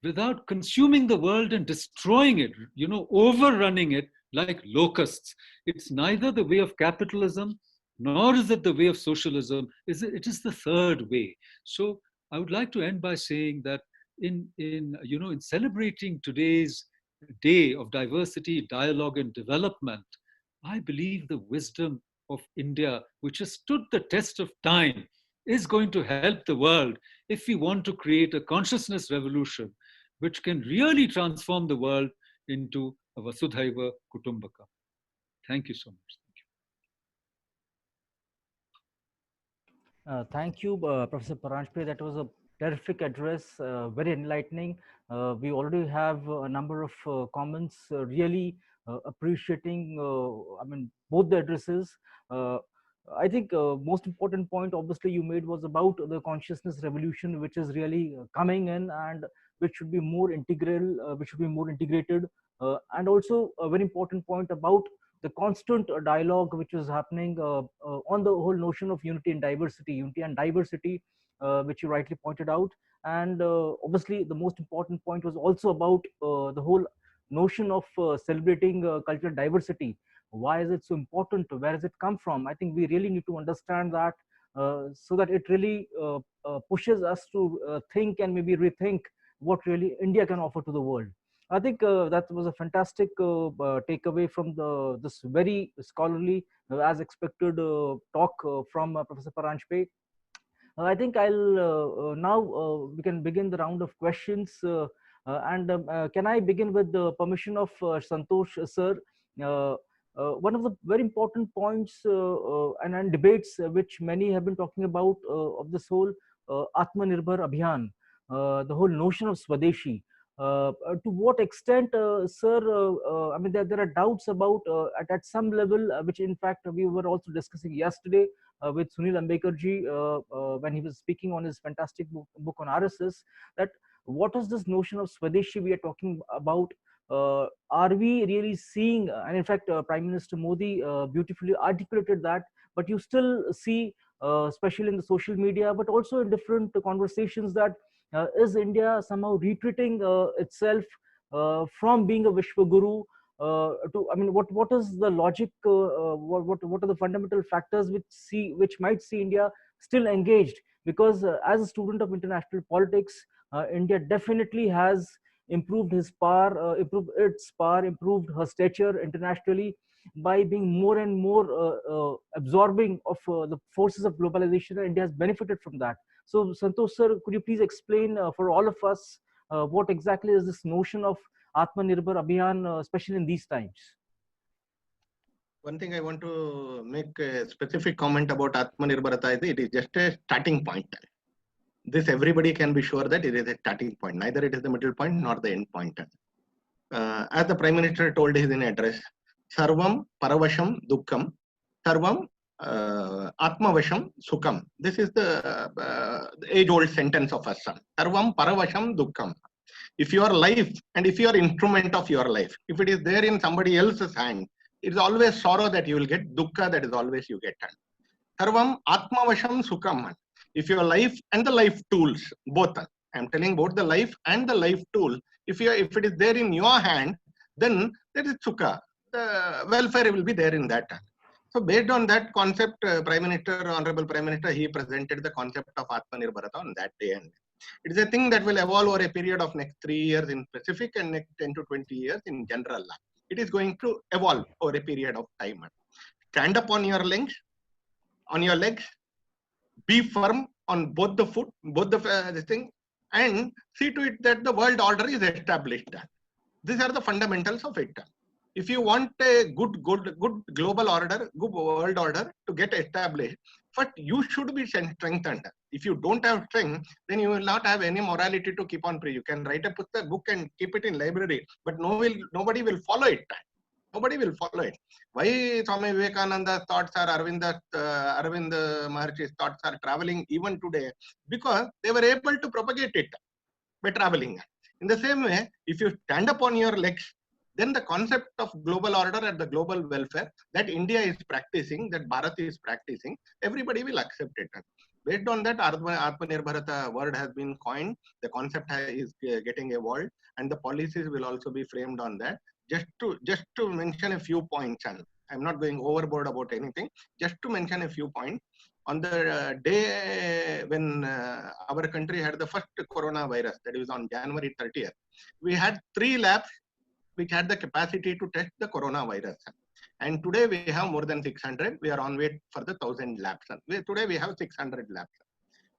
without consuming the world and destroying it, overrunning it like locusts. It's neither the way of capitalism, nor is it the way of socialism. It is the third way. So I would like to end by saying that in celebrating today's day of diversity, dialogue, and development, I believe the wisdom of India, which has stood the test of time, is going to help the world if we want to create a consciousness revolution which can really transform the world into a Vasudhaiva Kutumbaka. Thank you so much. Thank you, Professor Paranjpe. That was a terrific address, very enlightening. We already have a number of comments really appreciating, both the addresses. I think most important point, obviously, you made was about the consciousness revolution, which is really coming in and which should be more integral, which should be more integrated. And also a very important point about the constant dialogue which is happening on the whole notion of unity and diversity, which you rightly pointed out. And obviously, the most important point was also about the whole notion of celebrating cultural diversity. Why is it so important? Where does it come from? I think we really need to understand that, so that it really pushes us to think and maybe rethink what really India can offer to the world. I think that was a fantastic takeaway from this very scholarly, as expected, talk from Professor Paranjpe. I think I'll now we can begin the round of questions. And can I begin with the permission of Santosh, sir? one of the very important points and debates which many have been talking about of this whole Atmanirbhar Abhiyan, the whole notion of Swadeshi. To what extent, sir, I mean, there are doubts about at some level, which in fact we were also discussing yesterday with Sunil Ambekarji when he was speaking on his fantastic book on RSS, that what is this notion of Swadeshi we are talking about? Are we really seeing, and in fact, Prime Minister Modi beautifully articulated that, but you still see, especially in the social media, but also in different conversations, that is India somehow retreating itself from being a Vishwaguru to, I mean, what is the logic, what are the fundamental factors which might see India still engaged? Because as a student of international politics, India definitely has improved its power, improved her stature internationally by being more and more absorbing of the forces of globalization. And India has benefited from that. So, Santosh sir, could you please explain for all of us what exactly is this notion of Atmanirbhar Abhiyan, especially in these times? One thing I want to make a specific comment about Atmanirbharata is it is just a starting point. This everybody can be sure that it is a starting point. Neither it is the middle point nor the end point. As the Prime Minister told his in address, Sarvam Paravasham Dukkam, Sarvam Atmavasham Sukham. This is the age-old sentence of Assam. Sarvam Paravasham Dukkam. If your life and if your instrument of your life, if it is there in somebody else's hand, it is always sorrow that you will get, dukkha that is always you get. Sarvam Atmavasham Sukham. If your life and the life tools, both, I am telling both the life and the life tool, if it is there in your hand, then that is sukha. The welfare will be there in that hand. So based on that concept, Prime Minister, Honorable Prime Minister, he presented the concept of Atmanirbharata on that day. And it is a thing that will evolve over a period of next 3 years in specific and next 10 to 20 years in general. It is going to evolve over a period of time. Stand up on your legs, be firm on both the foot, both this thing, and see to it that the world order is established. These are the fundamentals of it. If you want a good global order, good world order to get established, but you should be strengthened. If you don't have strength, then you will not have any morality to keep on preaching. You can write a book and keep it in library, but nobody will follow it. Nobody will follow it. Why Swami Vivekananda's thoughts are Arvind Maharshi's thoughts are traveling even today? Because they were able to propagate it by traveling. In the same way, if you stand up on your legs, then the concept of global order and the global welfare that India is practicing, that Bharat is practicing, everybody will accept it. Based on that, Atmanirbharata word has been coined, the concept is getting evolved, and the policies will also be framed on that. Just to mention a few points, and I'm not going overboard about anything, just to mention a few points. On the day when our country had the first coronavirus, that was on January 30th, we had 3 labs which had the capacity to test the coronavirus. And today we have more than 600. We are on way for the 1,000 labs. Today we have 600 labs.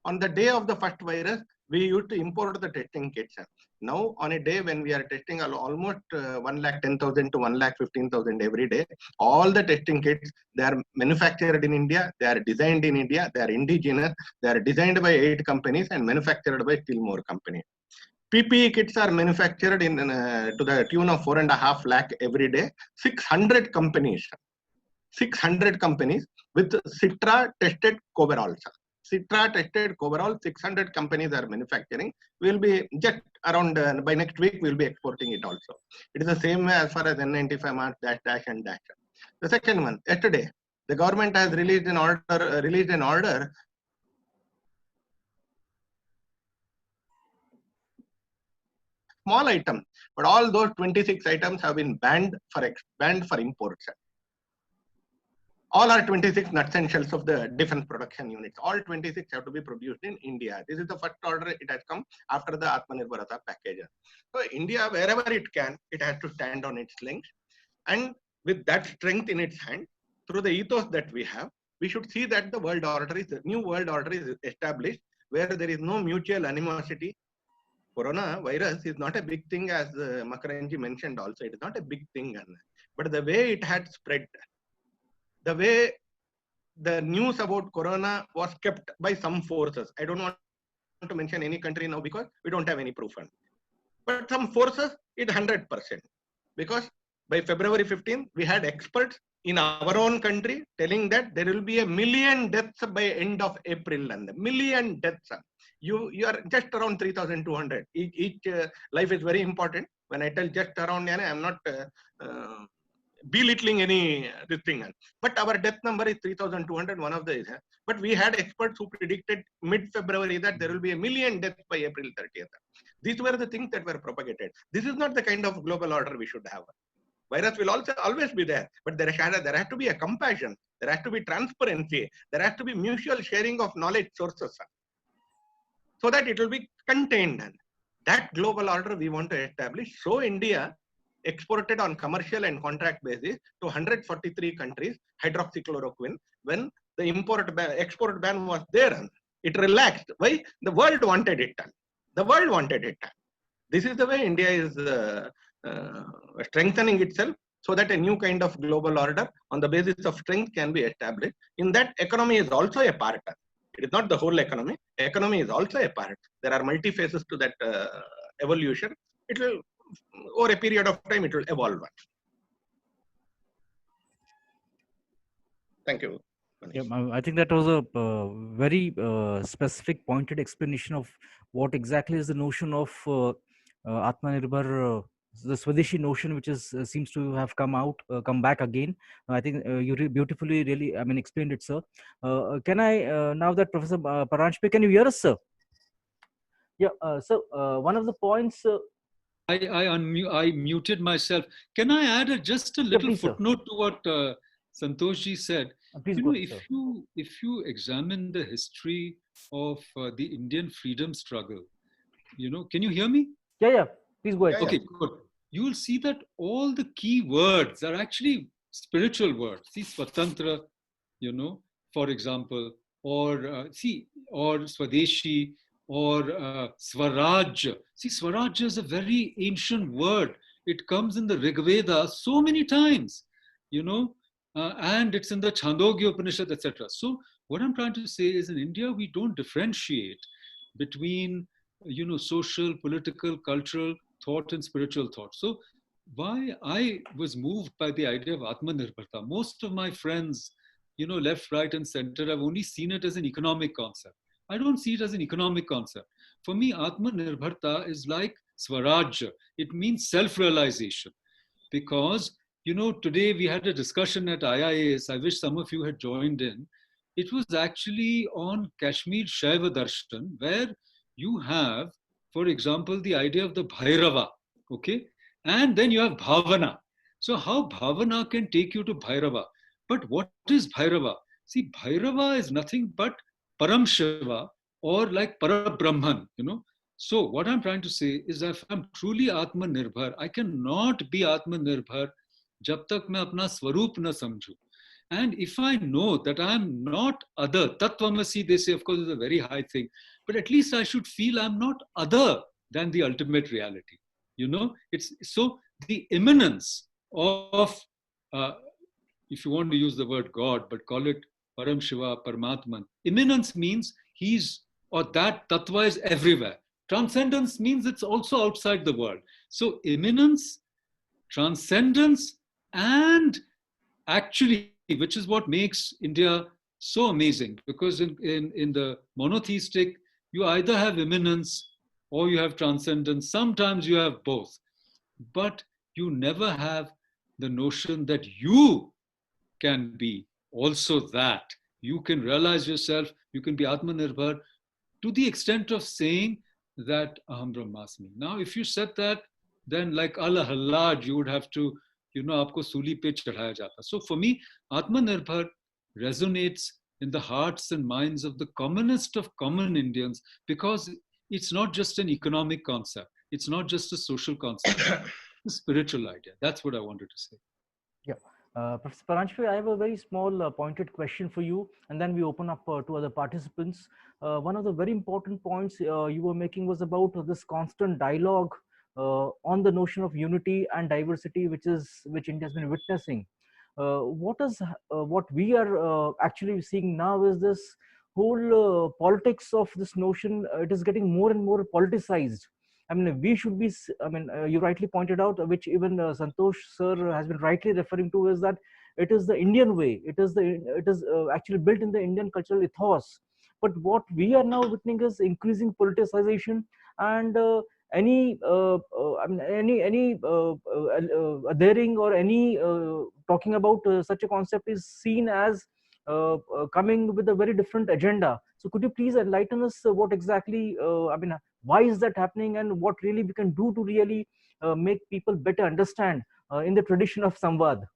On the day of the first virus, we used to import the testing kits. Now, on a day when we are testing almost 110,000 to 115,000 every day, all the testing kits, they are manufactured in India, they are designed in India, they are indigenous, they are designed by 8 companies and manufactured by still more companies. PPE kits are manufactured to the tune of 4.5 lakh every day. 600 companies with Citra tested coveralls. Citra tested coverall, 600 companies are manufacturing. We'll be just around by next week, we'll be exporting it also. It is the same way as far as N95 mask, dash and dash. The second one, yesterday, the government has released an order. Small item, but all those 26 items have been banned for imports. All are 26 nuts and shells of the defense production units. All 26 have to be produced in India. This is the first order. It has come after the Atmanirbharata package. So India, wherever it can, it has to stand on its legs. And with that strength in its hand, through the ethos that we have, we should see that the new world order is established, where there is no mutual animosity. Coronavirus is not a big thing, as Makaranji mentioned also. It is not a big thing. but the way it had spread, the way the news about corona was kept by some forces. I don't want to mention any country now because we don't have any proof on it. But some forces, it 100%. Because by February 15, we had experts in our own country telling that there will be 1 million deaths by end of April, and 1 million deaths. You are just around 3,200. Each life is very important. When I tell just around, I'm not belittling any this thing. But our death number is 3,200, one of the. But we had experts who predicted mid-February that there will be 1 million deaths by April 30th. These were the things that were propagated. This is not the kind of global order we should have. Virus will also always be there, but there has to be a compassion. There has to be transparency. There has to be mutual sharing of knowledge sources, so that it will be contained. That global order we want to establish. So India exported on commercial and contract basis to 143 countries hydroxychloroquine when the export ban was there. It relaxed. Why? The world wanted it done. The world wanted it done. This is the way India is strengthening itself, so that a new kind of global order on the basis of strength can be established. In that, economy is also a part. It is not the whole economy. Economy is also a part. There are multi phases to that evolution. It will, over a period of time, it will evolve. Thank you. Yeah, I think that was a very specific, pointed explanation of what exactly is the notion of Atmanirbhar, the Swadeshi notion, which is seems to have come back again. I think you beautifully, really, I mean, explained it, sir. Can I now that Professor Paranjpe, can you hear us, sir? Yeah. So one of the points. I muted myself. Can I add just a little please, footnote to what Santoshji said? Please, if you examine the history of the Indian freedom struggle, can you hear me? Yeah. Please go ahead. Okay, good. You will see that all the key words are actually spiritual words. See, Swatantra, for example, or or Swadeshi, or Swaraj. See, Swaraj is a very ancient word. It comes in the Rig Veda so many times, and it's in the Chandogya Upanishad, etc. So what I'm trying to say is, in India, we don't differentiate between, social, political, cultural thought and spiritual thought. So why I was moved by the idea of Atmanirbharta. Most of my friends, left, right, and center, have only seen it as an economic concept. I don't see it as an economic concept. For me, Atmanirbharta is like Swaraj. It means self-realization. Because, today we had a discussion at IIS. I wish some of you had joined in. It was actually on Kashmir Shaiva Darshan, where you have, for example, the idea of the Bhairava, okay? And then you have Bhavana. So how Bhavana can take you to Bhairava? But what is Bhairava? See, Bhairava is nothing but Param Shiva, or like Parabrahman, So what I'm trying to say is that if I'm truly Atmanirbhar, I cannot be Atmanirbhar jab tak main apna swaroop na samjhu. And if I know that I'm not other, Tattvamasi, they say, of course, is a very high thing, but at least I should feel I'm not other than the ultimate reality. It's so the immanence of, if you want to use the word God, but call it Param Shiva, Paramatman. Immanence means that Tattva is everywhere. Transcendence means it's also outside the world. So immanence, transcendence, and actually, which is what makes India so amazing, because in the monotheistic, you either have immanence or you have transcendence. Sometimes you have both, but you never have the notion that you can be also that. You can realize yourself, you can be Atmanirbhar to the extent of saying that Aham Brahmasmi. Now, if you said that, then like Allah Hallaj, you would have to, aapko suli pe chadhaya jata. So for me, Atmanirbhar resonates in the hearts and minds of the commonest of common Indians, because it's not just an economic concept. It's not just a social concept. It's a spiritual idea. That's what I wanted to say. Yeah. Professor Paranjpe, I have a very small pointed question for you, and then we open up to other participants. One of the very important points you were making was about this constant dialogue on the notion of unity and diversity, which India has been witnessing. What we are actually seeing now is this whole politics of this notion. It is getting more and more politicized. I mean, we should be. I mean, you rightly pointed out, which even Santosh sir has been rightly referring to, is that it is the Indian way. It is actually built in the Indian cultural ethos. But what we are now witnessing is increasing politicization, and I mean, daring or any talking about such a concept is seen as coming with a very different agenda. So could you please enlighten us what exactly, I mean, why is that happening, and what really we can do to really make people better understand in the tradition of Samvad?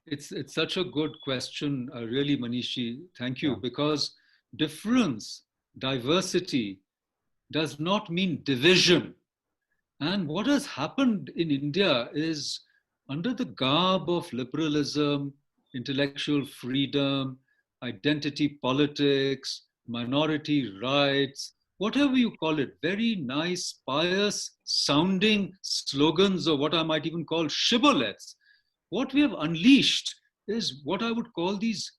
It's such a good question, really, Manishi. Thank you, Yeah. because difference, diversity, does not mean division. And what has happened in India is, under the garb of liberalism, intellectual freedom, identity politics, minority rights, whatever you call it, very nice, pious sounding slogans, or what I might even call shibboleths. What we have unleashed is what I would call these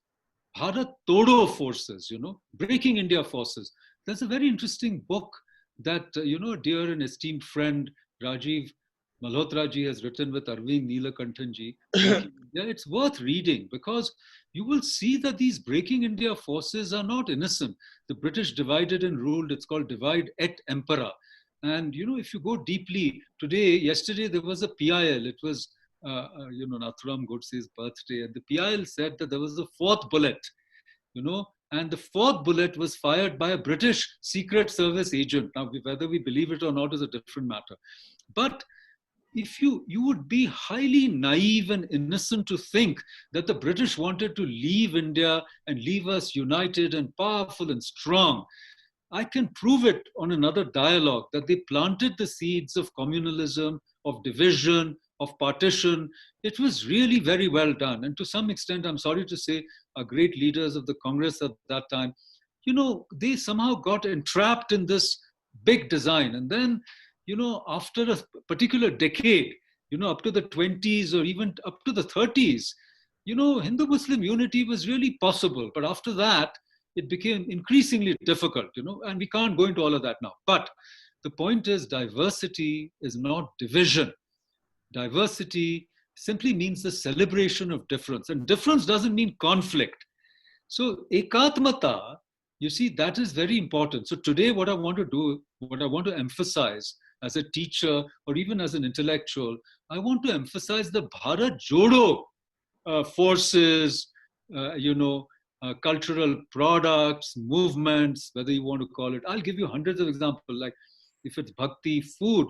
Bharat Todo forces, breaking India forces. There's a very interesting book that, dear and esteemed friend Rajiv Malhotra ji has written with Arvind Neelakanthan ji. Yeah, it's worth reading, because you will see that these breaking India forces are not innocent. The British divided and ruled. It's called divide et impera. And, if you go deeply, yesterday there was a PIL. It was Nathuram Godse's birthday, and the PIL said that there was a fourth bullet, and the fourth bullet was fired by a British Secret Service agent. Now, whether we believe it or not is a different matter. But if you would be highly naive and innocent to think that the British wanted to leave India and leave us united and powerful and strong. I can prove it on another dialogue, that they planted the seeds of communalism, of division, of partition. It was really very well done. And to some extent, I'm sorry to say, our great leaders of the Congress at that time, they somehow got entrapped in this big design. And then, after a particular decade, up to the 20s or even up to the 30s, Hindu-Muslim unity was really possible. But after that, it became increasingly difficult, and we can't go into all of that now. But the point is, diversity is not division. Diversity simply means the celebration of difference, and difference doesn't mean conflict. So ekatmata, you see, that is very important. So today what I want to emphasize as a teacher or even as an intellectual, I want to emphasize the Bharat Jodo forces, cultural products, movements, whether you want to call it. I'll give you hundreds of examples, like if it's bhakti, food.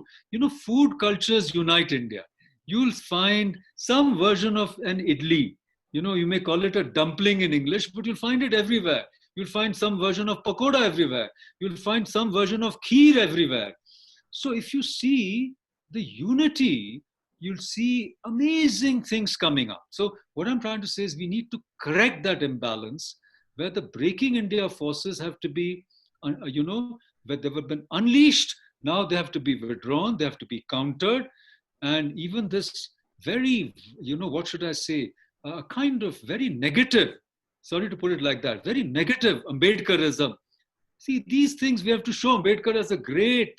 Food cultures unite India. You'll find some version of an idli. You may call it a dumpling in English, but you'll find it everywhere. You'll find some version of pakoda everywhere. You'll find some version of kheer everywhere. So if you see the unity, you'll see amazing things coming up. So what I'm trying to say is we need to correct that imbalance, where the breaking India forces have to be, where they have been unleashed. Now they have to be withdrawn. They have to be countered. And even this very, what should I say, a kind of very negative, sorry to put it like that, very negative Ambedkarism. See, these things we have to show Ambedkar as a great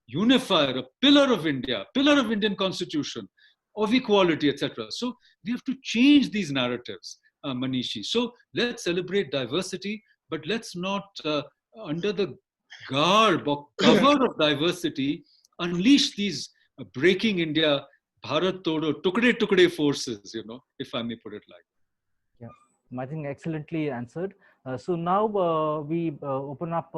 unifier, a pillar of India, pillar of Indian constitution, of equality, etc. So we have to change these narratives, Manishi. So let's celebrate diversity, but let's not, under the garb or cover of diversity, unleash these breaking India, Bharat Todo, Tukde Tukde forces, if I may put it like that. Yeah, I think excellently answered. So now we open up